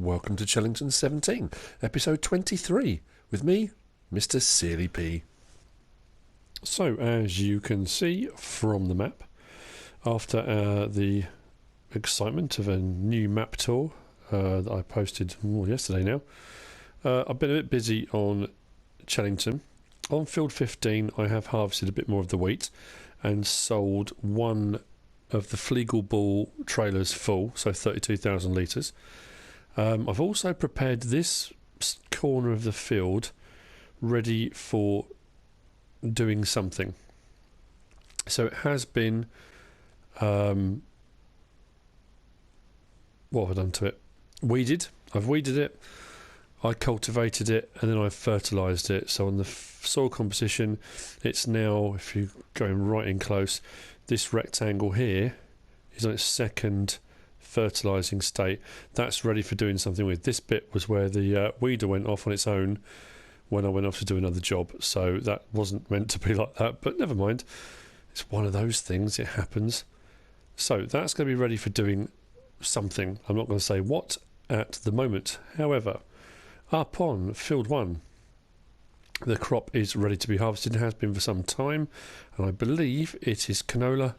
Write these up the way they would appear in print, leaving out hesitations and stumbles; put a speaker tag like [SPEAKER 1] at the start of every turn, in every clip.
[SPEAKER 1] Welcome to Chellington 17, episode 23, with me, Mr. Sealy P. So, as you can see from the map, after the excitement of a new map tour that I posted yesterday now, I've been a bit busy on Chellington. On field 15, I have harvested a bit more of the wheat and sold one of the Fleagle Ball trailers full, so 32,000 litres. I've also prepared this corner of the field ready for doing something. So it has been, what have I done to it? Weeded. I've weeded it, I cultivated it, and then I've fertilised it. So on the soil composition, it's now, if you're going right in close, this rectangle here is on its second fertilising state. That's ready for doing something with. This bit was where the weeder went off on its own when I went off to do another job, so that wasn't meant to be like that, but never mind, it's one of those things, it happens. So that's going to be ready for doing something. I'm not going to say what at the moment. However, up on field 1, the crop is ready to be harvested and has been for some time, and I believe it is canola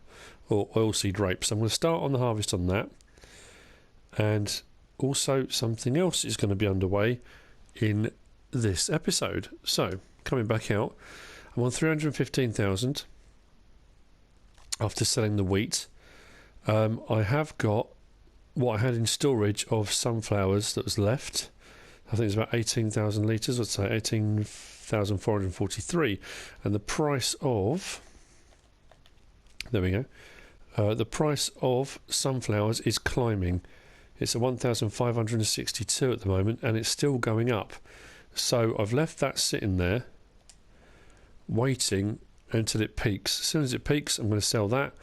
[SPEAKER 1] or oilseed rape. So I'm going to start on the harvest on that. And also something else is going to be underway in this episode. So coming back out, I'm on 315,000 after selling the wheat. I have got what I had in storage of sunflowers that was left. I think it's about 18,000 litres, let's say 18,443, and the price of, there we go, the price of sunflowers is climbing. It's at 1,562 at the moment, and it's still going up. So I've left that sitting there, waiting until it peaks. As soon as it peaks, I'm going to sell that.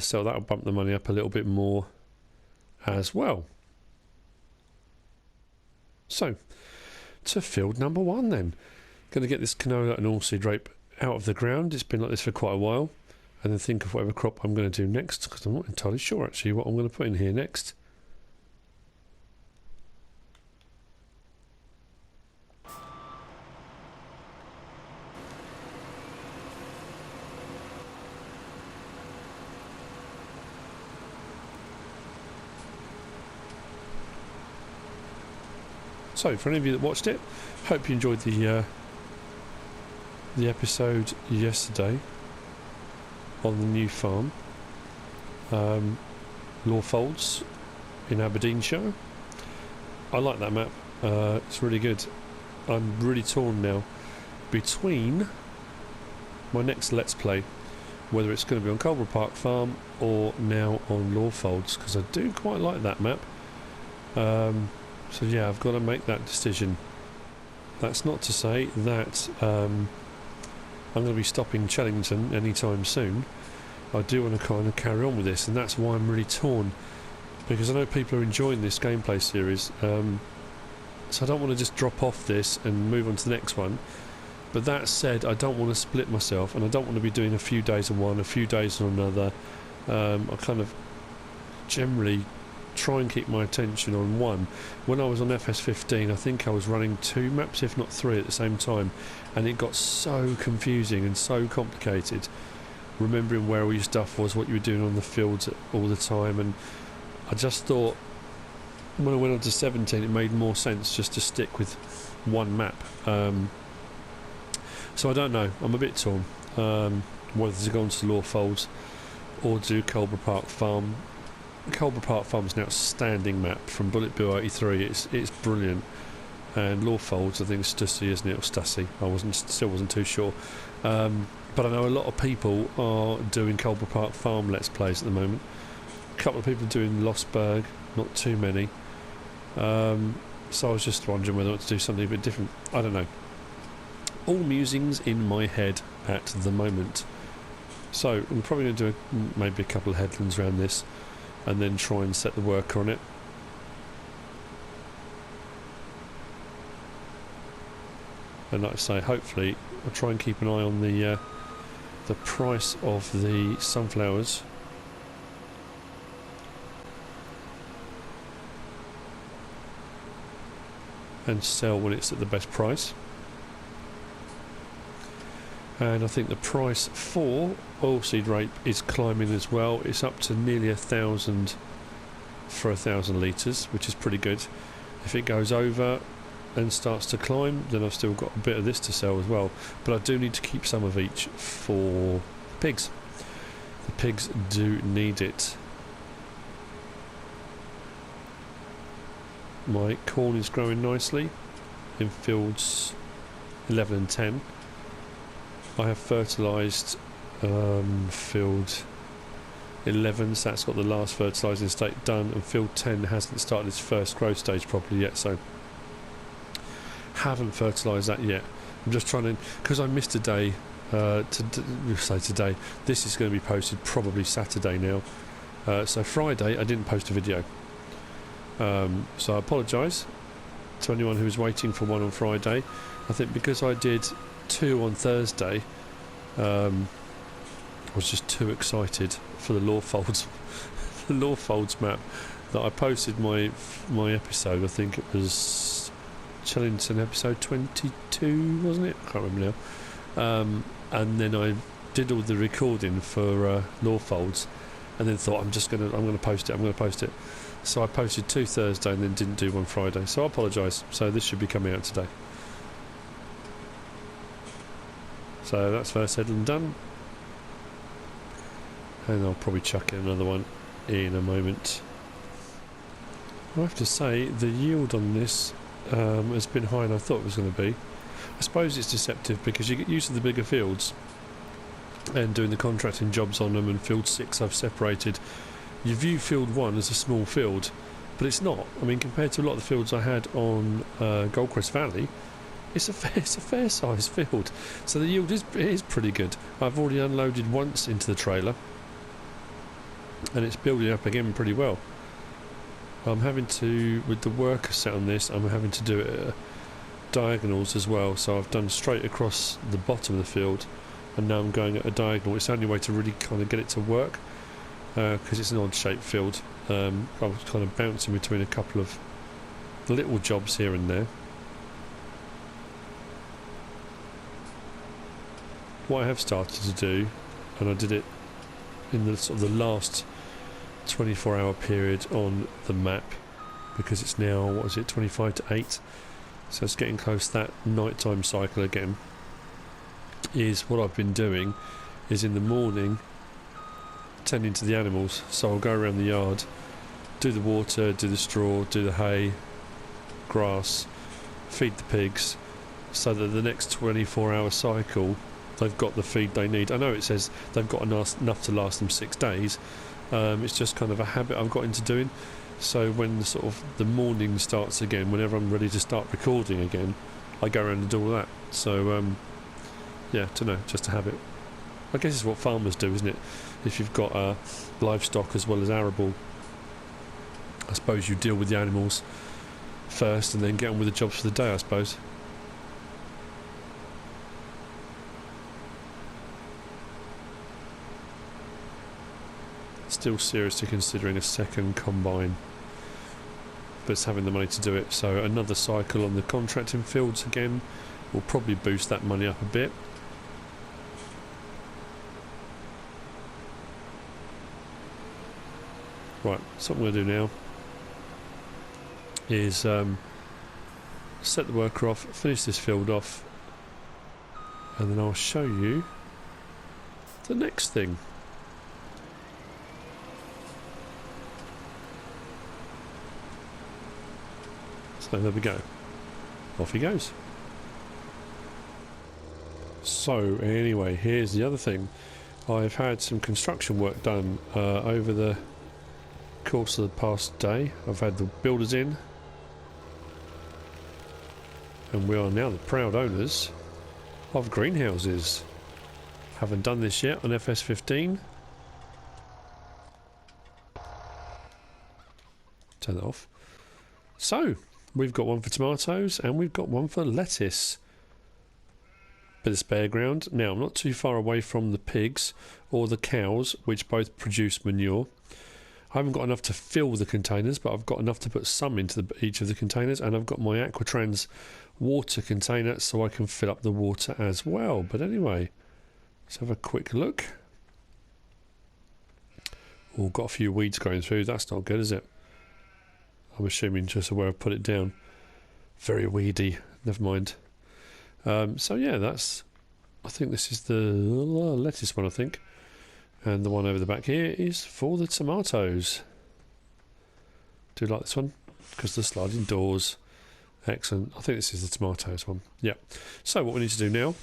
[SPEAKER 1] So that'll bump the money up a little bit more as well. So, to field number 1 then. Going to get this canola and oilseed rape out of the ground. It's been like this for quite a while. And then think of whatever crop I'm going to do next, because I'm not entirely sure actually what I'm going to put in here next. So, for any of you that watched it, hope you enjoyed the episode yesterday on the new farm, Lawfolds in Aberdeenshire. I like that map. It's really good. I'm really torn now between my next Let's Play, whether it's going to be on Culver Park Farm or now on Lawfolds, because I do quite like that map. So yeah, I've got to make that decision. That's not to say that I'm going to be stopping Chellington anytime soon. I do want to kind of carry on with this, and that's why I'm really torn, because I know people are enjoying this gameplay series, so I don't want to just drop off this and move on to the next one. But that said, I don't want to split myself, and I don't want to be doing a few days on one, a few days on another. I kind of generally try and keep my attention on one. When I was on FS15, I think I was running 2 maps, if not 3 at the same time, and it got so confusing and so complicated, remembering where all your stuff was, what you were doing on the fields all the time. And I just thought, when I went on to 17, it made more sense just to stick with one map. So I don't know, I'm a bit torn whether to go on to Lawfolds or do Culver Park Farm. Culver Park Farm is an outstanding map from Bullet Bill 83. It's brilliant, and Lawfolds, I think it's Stussy, isn't it, or Stussy? I still wasn't too sure. But I know a lot of people are doing Culver Park Farm Let's Plays at the moment. A couple of people doing Lostberg, not too many. So I was just wondering whether to do something a bit different. I don't know. All musings in my head at the moment. So I'm probably going to do maybe a couple of headlands around this, and then try and set the work on it. And like I say, hopefully I'll try and keep an eye on the price of the sunflowers and sell when it's at the best price. And I think the price for oilseed rape is climbing as well. It's up to nearly 1,000 for 1,000 litres, which is pretty good. If it goes over and starts to climb, then I've still got a bit of this to sell as well. But I do need to keep some of each for pigs. The pigs do need it. My corn is growing nicely in fields 11 and 10. I have fertilised field 11, so that's got the last fertilising state done, and field 10 hasn't started its first growth stage properly yet, so haven't fertilised that yet. I'm just trying to, because I missed a day, today, this is going to be posted probably Saturday now, so Friday I didn't post a video, so I apologise to anyone who was waiting for one on Friday. I think because I did 2 on Thursday, I was just too excited for the Lawfolds the Lawfolds map that I posted my episode. I think it was Chellington episode 22, wasn't it? I can't remember now. And then I did all the recording for Lawfolds, and then thought I'm going to post it. So I posted 2 Thursday and then didn't do one Friday. So I apologise. So this should be coming out today. So that's first said and done, and I'll probably chuck in another one in a moment. I have to say the yield on this has been higher than I thought it was going to be. I suppose it's deceptive because you get used to the bigger fields and doing the contracting jobs on them, and field 6 I've separated. You view field 1 as a small field, but it's not. I mean, compared to a lot of the fields I had on Goldcrest Valley, it's a fair sized field, so the yield is pretty good. I've already unloaded once into the trailer, and it's building up again pretty well. I'm having to, with the worker set on this, I'm having to do it at diagonals as well. So I've done straight across the bottom of the field, and now I'm going at a diagonal. It's the only way to really kind of get it to work, because it's an odd shaped field. I was kind of bouncing between a couple of little jobs here and there. What I have started to do, and I did it in the sort of the last 24-hour period on the map, because it's now, what is it, 25 to 8, so it's getting close to that nighttime cycle again, is what I've been doing is in the morning tending to the animals. So I'll go around the yard, do the water, do the straw, do the hay, grass, feed the pigs, so that the next 24-hour cycle they've got the feed they need. I know it says they've got enough to last them 6 days. It's just kind of a habit I've got into doing. So when the morning starts again, whenever I'm ready to start recording again, I go around and do all that. So yeah, to know, just a habit. I guess it's what farmers do, isn't it? If you've got livestock as well as arable, I suppose you deal with the animals first and then get on with the jobs for the day, I suppose. Still seriously considering a second combine, but it's having the money to do it. So another cycle on the contracting fields again will probably boost that money up a bit. Right, so what I'm going to do now is set the worker off, finish this field off, and then I'll show you the next thing. So there we go. Off he goes. So anyway, here's the other thing. I've had some construction work done over the course of the past day. I've had the builders in, and we are now the proud owners of greenhouses. Haven't done this yet on FS15. Turn that off. So we've got one for tomatoes and we've got one for lettuce. Bit of spare ground. Now I'm not too far away from the pigs or the cows, which both produce manure. I haven't got enough to fill the containers, but I've got enough to put some into each of the containers, and I've got my Aquatrans water container so I can fill up the water as well. But anyway, let's have a quick look. Oh, got a few weeds going through. That's not good, is it? I'm assuming just where I've put it down. Very weedy. Never mind. So yeah, that's... I think this is the lettuce one, I think. And the one over the back here is for the tomatoes. Do you like this one? Because the sliding doors. Excellent. I think this is the tomatoes one. Yeah. So what we need to do now,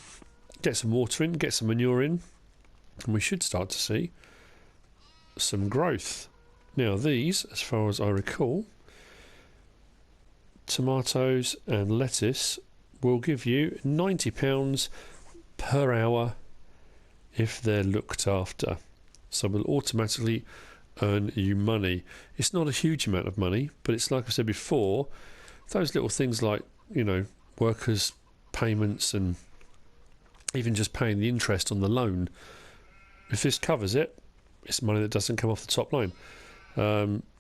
[SPEAKER 1] get some water in, get some manure in, and we should start to see some growth. Now these, as far as I recall, tomatoes and lettuce will give you £90 per hour if they're looked after. So we'll automatically earn you money. It's not a huge amount of money, but it's like I said before, those little things like, you know, workers' payments and even just paying the interest on the loan. If this covers it, it's money that doesn't come off the top line.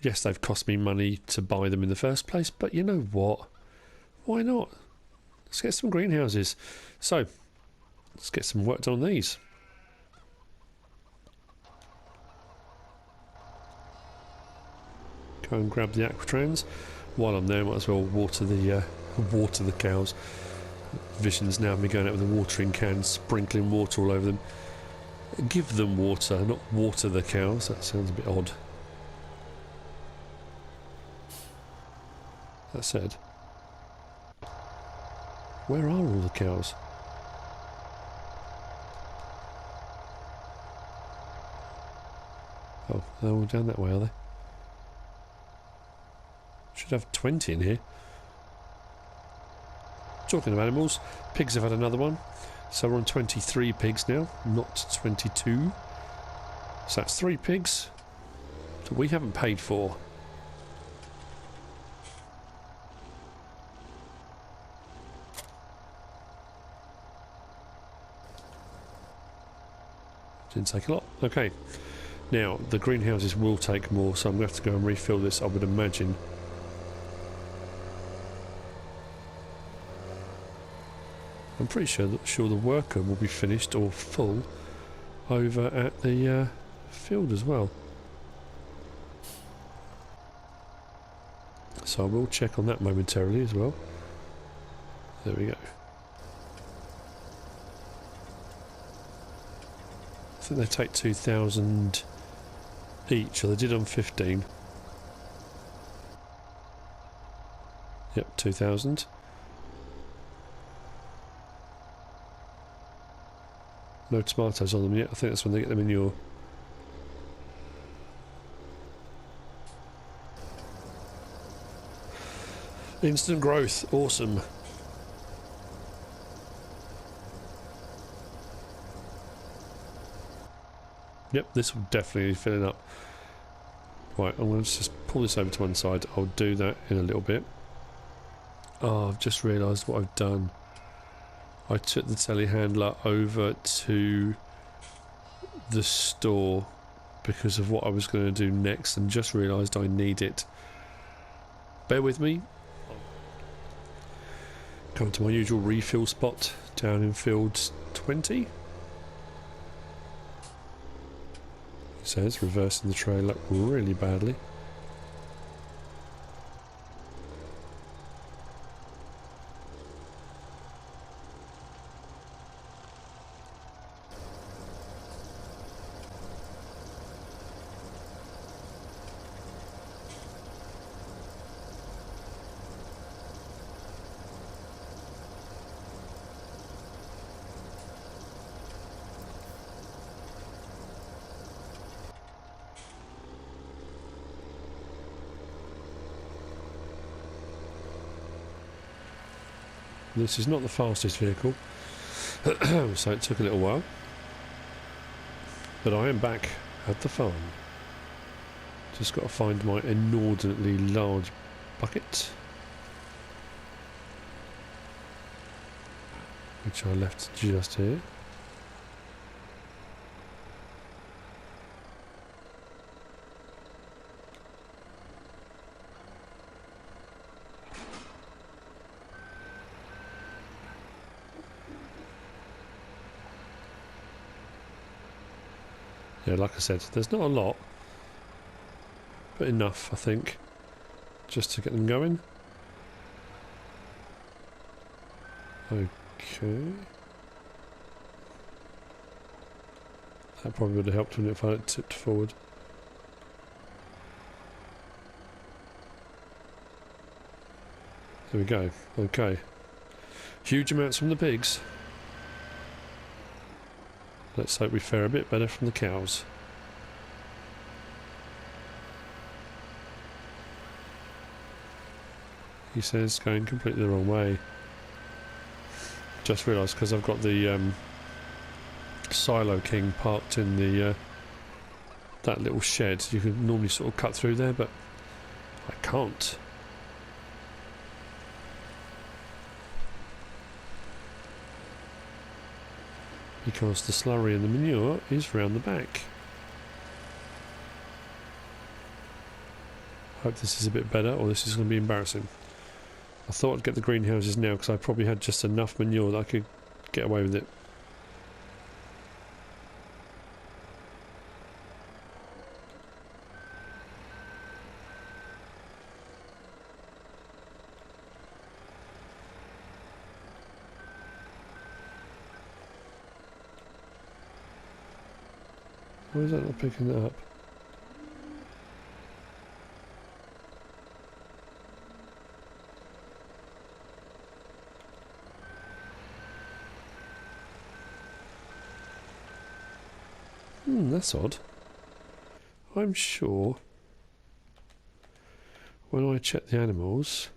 [SPEAKER 1] Yes, they've cost me money to buy them in the first place, but you know what? Why not? Let's get some greenhouses. So, let's get some work done on these. Go and grab the Aquatrans. While I'm there, might as well water the cows. Vision's now me going out with a watering can, sprinkling water all over them. Give them water, not water the cows. That sounds a bit odd. That said, where are all the cows? Oh, they're all down that way, are they? Should have 20 in here. Talking of animals, pigs have had another one. So we're on 23 pigs now, not 22. So that's 3 pigs that we haven't paid for. Didn't take a lot. Okay. Now, the greenhouses will take more, so I'm going to have to go and refill this, I would imagine. I'm pretty sure the worker will be finished or full over at the field as well. So I will check on that momentarily as well. There we go. I think they take 2,000 each, or they did on 15. Yep, 2,000. No tomatoes on them yet. I think that's when they get the manure. Instant growth, awesome. Yep, this will definitely be filling up. Right, I'm going to just pull this over to one side. I'll do that in a little bit. Oh, I've just realised what I've done. I took the telehandler over to the store because of what I was going to do next and just realised I need it. Bear with me. Come to my usual refill spot down in field 20. It says reversing the trailer really badly. This is not the fastest vehicle, so it took a little while. But I am back at the farm. Just got to find my inordinately large bucket, which I left just here. Yeah, like I said, there's not a lot, but enough, I think, just to get them going. Okay. That probably would have helped, wouldn't it, if I had tipped forward. There we go. Okay. Huge amounts from the pigs. Let's hope we fare a bit better from the cows. He says going completely the wrong way. Just realised because I've got the Silo King parked in the that little shed. You can normally sort of cut through there, but I can't. Because the slurry and the manure is round the back. Hope this is a bit better, or this is going to be embarrassing. I thought I'd get the greenhouses now because I probably had just enough manure that I could get away with it. Why is that not picking that up? That's odd. I'm sure when I check the animals,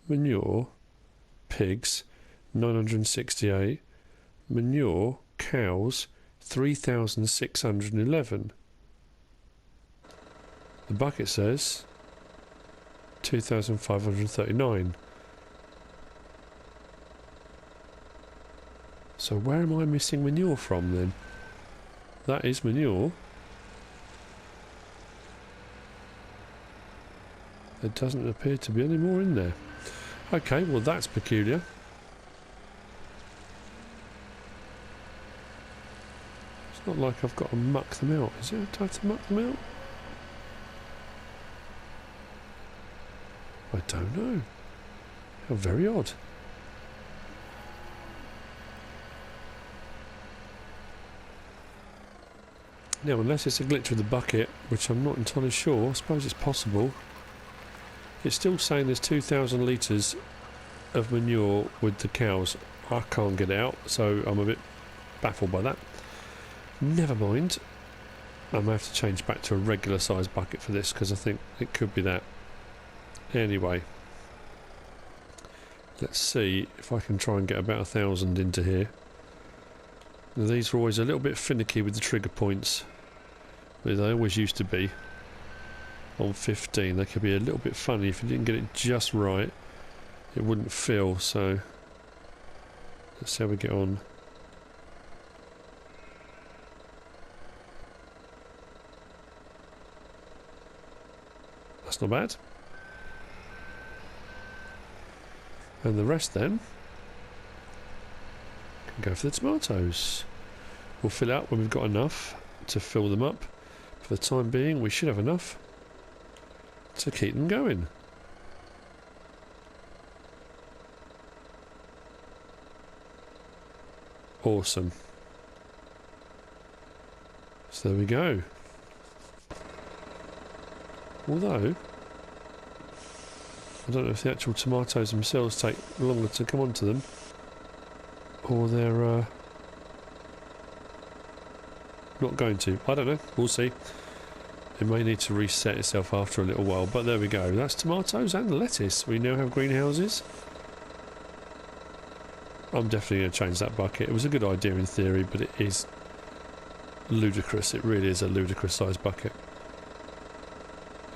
[SPEAKER 1] manure, pigs, 968, manure, cows, 3,611. The bucket says 2,539. So where am I missing manure from then? That is manure. There doesn't appear to be any more in there. Okay, well that's peculiar. It's not like I've got to muck them out, is it? Do I have to muck them out? I don't know. How very odd. Now, unless it's a glitch with the bucket, which I'm not entirely sure, I suppose it's possible. It's still saying there's 2,000 litres of manure with the cows. I can't get it out, so I'm a bit baffled by that. Never mind. I'm going to have to change back to a regular size bucket for this, because I think it could be that. Anyway. Let's see if I can try and get about 1,000 into here. Now, these are always a little bit finicky with the trigger points, but they always used to be. On 15 they could be a little bit funny if you didn't get it just right. It wouldn't feel, so let's see how we get on. That's not bad. And the rest then can go for the tomatoes. We'll fill out when we've got enough to fill them up. For the time being we should have enough to keep them going. Awesome. So there we go. Although I don't know if the actual tomatoes themselves take longer to come onto them, or they're not going to. I don't know. We'll see. It may need to reset itself after a little while, but there we go. That's tomatoes and lettuce. We now have greenhouses. I'm definitely going to change that bucket. It was a good idea in theory, but it is ludicrous. It really is a ludicrous sized bucket.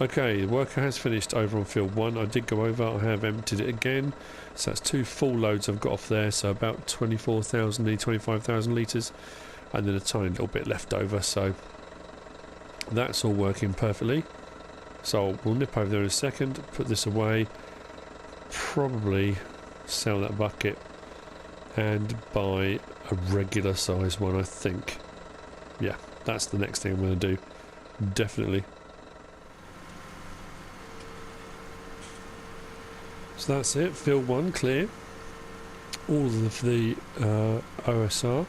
[SPEAKER 1] Okay, the worker has finished over on field 1. I did go over. I have emptied it again. So that's 2 full loads I've got off there. So about 24,000, nearly 25,000 litres. And then a tiny little bit left over. So that's all working perfectly. So we'll nip over there in a second, put this away, probably sell that bucket and buy a regular size one, I think. Yeah, that's the next thing I'm going to do. Definitely. So that's it. Field 1 clear. All of the OSR.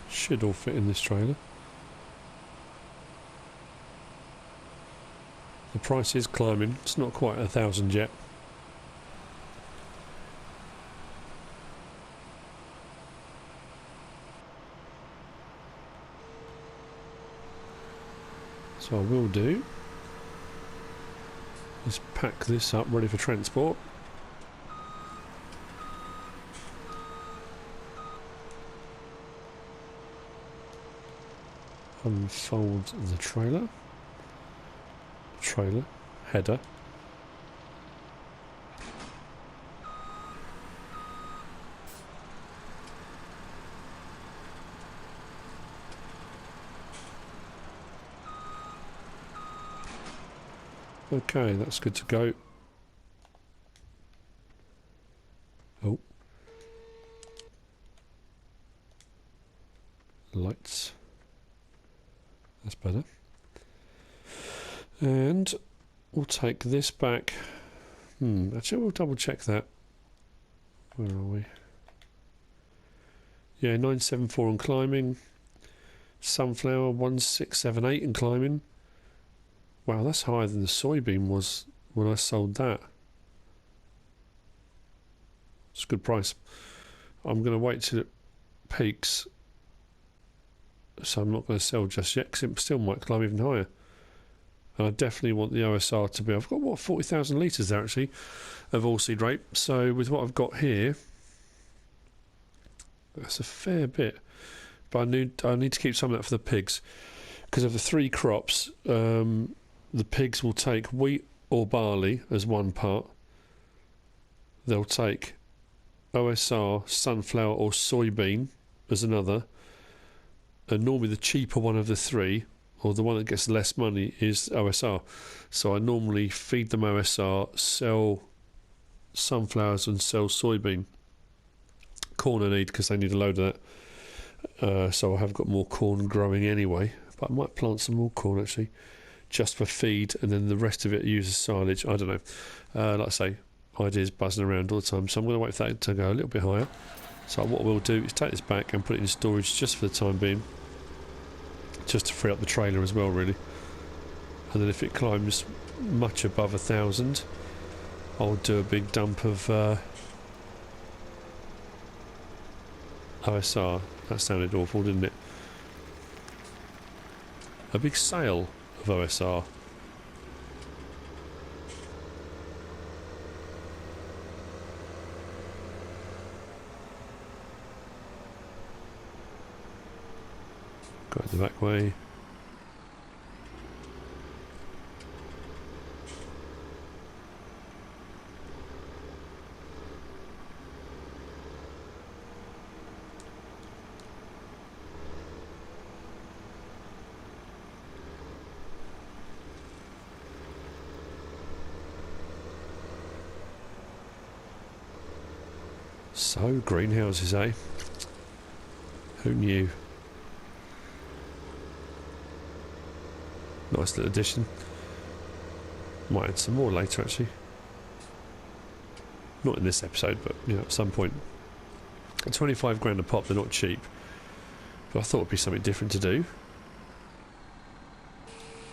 [SPEAKER 1] Should all fit in this trailer. The price is climbing. It's not quite 1,000 yet. So I will do is pack this up ready for transport. Unfold the trailer, header. Okay, that's good to go. Oh. Lights. That's better. And we'll take this back. Actually, we'll double check that. Where are we? Yeah, 974 on climbing. Sunflower 1678 in climbing. Wow, that's higher than the soybean was when I sold that. It's a good price. I'm going to wait till it peaks. So I'm not going to sell just yet because it still might climb even higher. And I definitely want the OSR to be... I've got, what, 40,000 litres there actually of oilseed rape. So with what I've got here, that's a fair bit. But I need to keep some of that for the pigs. Because of the 3 crops... the pigs will take wheat or barley as one part. They'll take OSR, sunflower or soybean as another. And normally the cheaper one of the 3, or the one that gets less money, is OSR. So I normally feed them OSR, sell sunflowers and sell soybean. Corn I need because they need a load of that. So I have got more corn growing anyway. But I might plant some more corn actually, just for feed, and then the rest of it uses silage. I don't know. Like I say, ideas buzzing around all the time, so I'm going to wait for that to go a little bit higher. So what we'll do is take this back and put it in storage just for the time being, just to free up the trailer as well, really. And then if it climbs much above 1,000, I'll do a big dump of OSR. That sounded awful, didn't it? A big sale of OSR. Go the back way. So, greenhouses, eh? Who knew? Nice little addition. Might add some more later, actually. Not in this episode, but you know, at some point. At 25 grand a pop, they're not cheap. But I thought it'd be something different to do.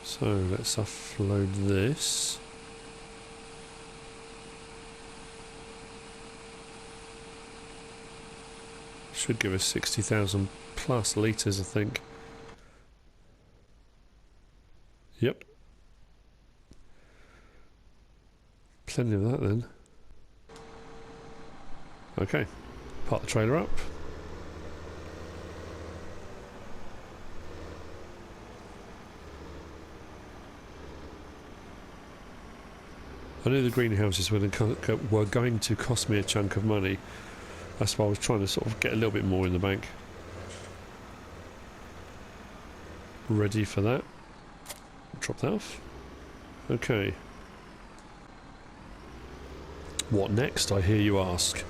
[SPEAKER 1] So let's offload this. Should give us 60,000 plus litres, I think. Yep. Plenty of that then. Okay. Park the trailer up. I knew the greenhouses were going to cost me a chunk of money. That's why I was trying to sort of get a little bit more in the bank. ready for that. Drop that off. Okay. What next, I hear you ask?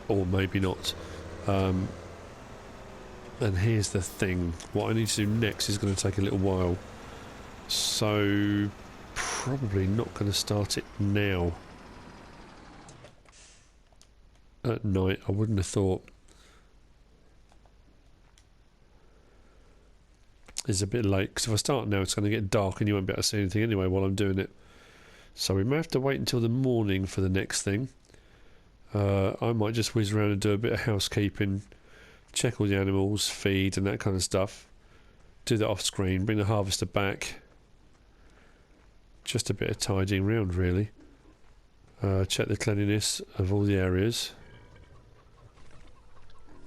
[SPEAKER 1] Or maybe not. And here's the thing. What I need to do next is going to take a little while. So, probably not going to start it now. At night, I wouldn't have thought. It's a bit late, because if I start now, it's going to get dark and you won't be able to see anything anyway while I'm doing it. So we may have to wait until the morning for the next thing. I might just whiz around and do a bit of housekeeping, check all the animals, feed and that kind of stuff. Do that off screen, bring the harvester back. Just a bit of tidying around really. Check the cleanliness of all the areas.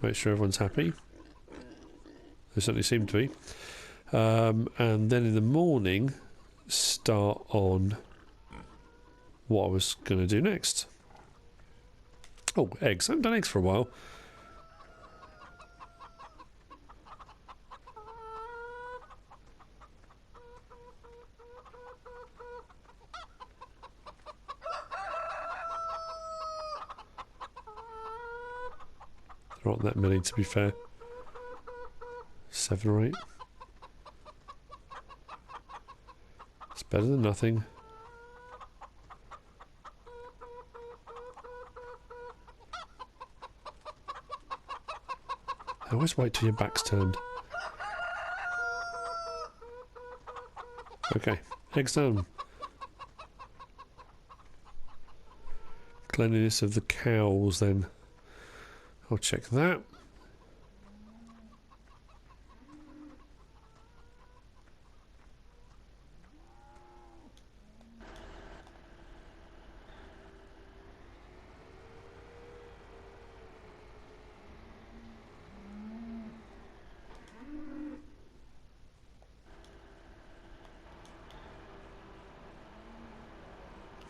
[SPEAKER 1] Make sure everyone's happy. They certainly seem to be. And then in the morning, start on what I was going to do next. Oh, eggs. I haven't done eggs for a while. There aren't that many, to be fair. 7 or 8. It's better than nothing. I always wait till your back's turned. Okay, eggs done. Cleanliness of the cows then. I'll check that.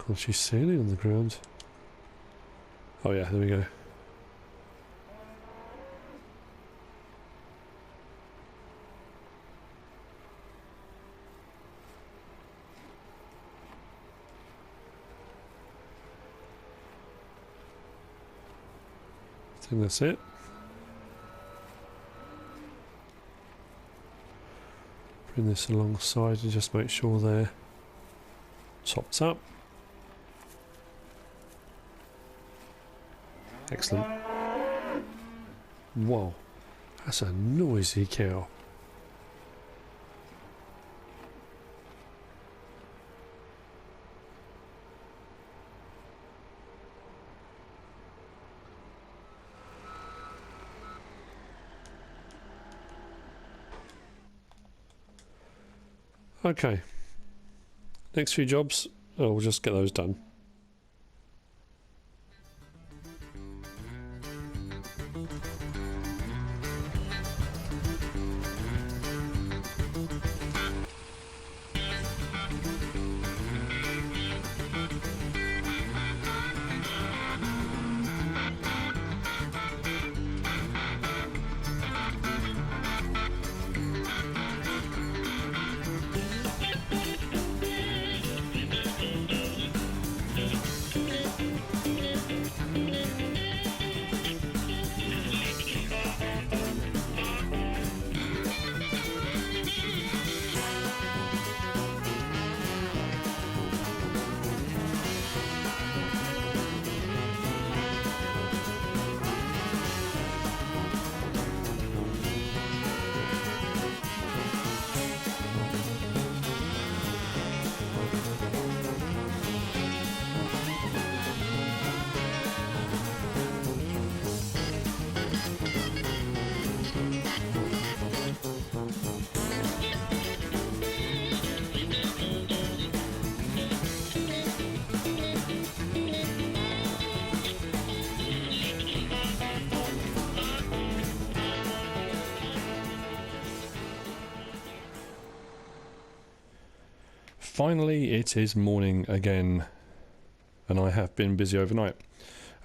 [SPEAKER 1] Can't she see anything on the ground? Oh yeah, there we go. I think that's it. Bring this alongside and just make sure they're topped up. Excellent. Whoa, that's a noisy cow. Okay. Next few jobs, we'll just get those done. Finally, it is morning again, and I have been busy overnight.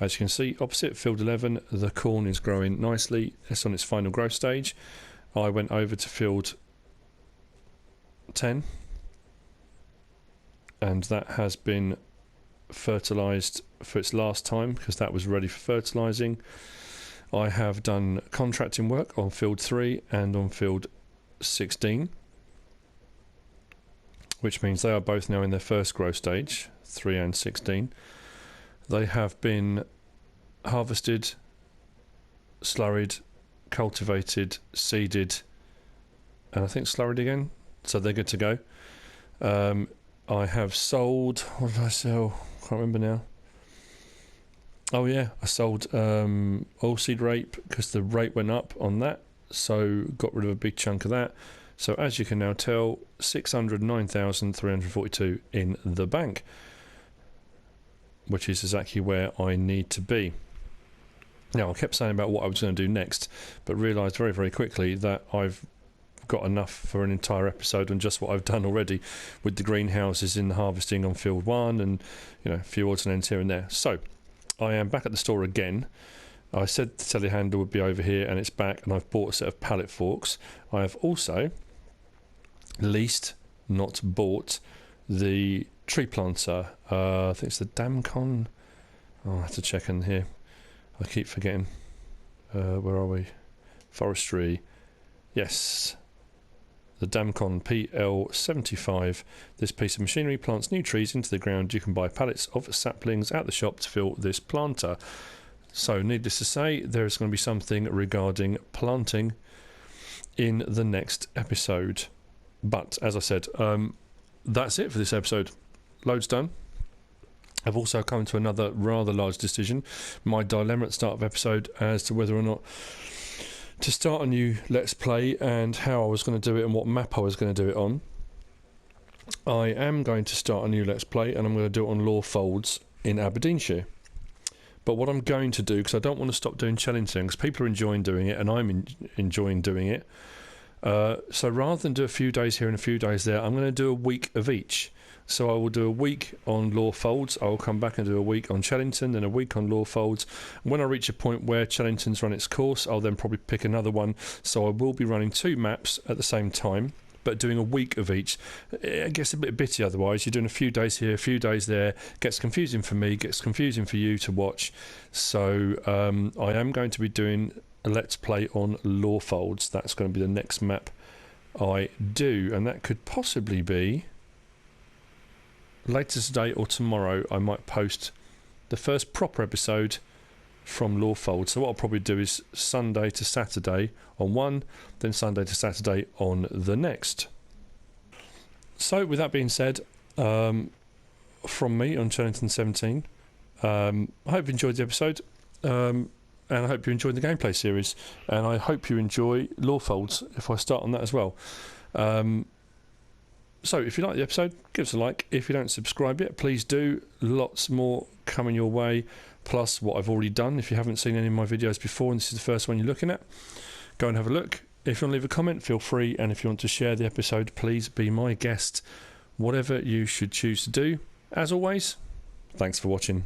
[SPEAKER 1] As you can see, opposite field 11, the corn is growing nicely. It's on its final growth stage. I went over to field F10, and that has been fertilised for its last time because that was ready for fertilising. I have done contracting work on field 3 and on field 16, which means they are both now in their first growth stage, 3 and 16. They have been harvested, slurried, cultivated, seeded, and I think slurried again, so they're good to go. I have sold, what did I sell? Can't remember now. Oh yeah, I sold oilseed rape because the rate went up on that, so got rid of a big chunk of that. So as you can now tell, 609,342 in the bank, which is exactly where I need to be. Now, I kept saying about what I was going to do next, but realised very, very quickly that I've got enough for an entire episode on just what I've done already with the greenhouses in the harvesting on field 1 and, you know, a few odds and ends here and there. So I am back at the store again. I said the telehandler would be over here, and it's back, and I've bought a set of pallet forks. I have also leased, not bought, the tree planter. I think it's the Damcon. Oh, I have to check in here. I keep forgetting. Where are we? Forestry. Yes. The Damcon PL75. This piece of machinery plants new trees into the ground. You can buy pallets of saplings at the shop to fill this planter. So, needless to say, there is going to be something regarding planting in the next episode. But, as I said, that's it for this episode. Loads done. I've also come to another rather large decision. My dilemma at the start of episode as to whether or not to start a new Let's Play and how I was going to do it and what map I was going to do it on. I am going to start a new Let's Play, and I'm going to do it on Law Folds in Aberdeenshire. But what I'm going to do, because I don't want to stop doing Chellington, because people are enjoying doing it and I'm enjoying doing it, so rather than do a few days here and a few days there, I'm going to do a week of each. So I will do a week on Law Folds, I will come back and do a week on Chellington, then a week on Law Folds. When I reach a point where Chellington's run its course, I'll then probably pick another one. So I will be running 2 maps at the same time, but doing a week of each. It gets a bit bitty otherwise. You're doing a few days here, a few days there. Gets confusing for me, gets confusing for you to watch. So I am going to be doing a Let's Play on Law Folds. That's going to be the next map I do, and that could possibly be later today or tomorrow. I might post the first proper episode from Law Folds. So what I'll probably do is Sunday to Saturday on one, then Sunday to Saturday on the next. So with that being said, from me on Chellington 17, I hope you enjoyed the episode, and I hope you enjoyed the gameplay series, and I hope you enjoy Law Folds if I start on that as well. So if you like the episode, give us a like. If you don't subscribe yet, please do. Lots more coming your way, plus what I've already done. If you haven't seen any of my videos before and this is the first one you're looking at, go and have a look. If you want to leave a comment, feel free, and if you want to share the episode, please be my guest. Whatever you should choose to do. As always, thanks for watching.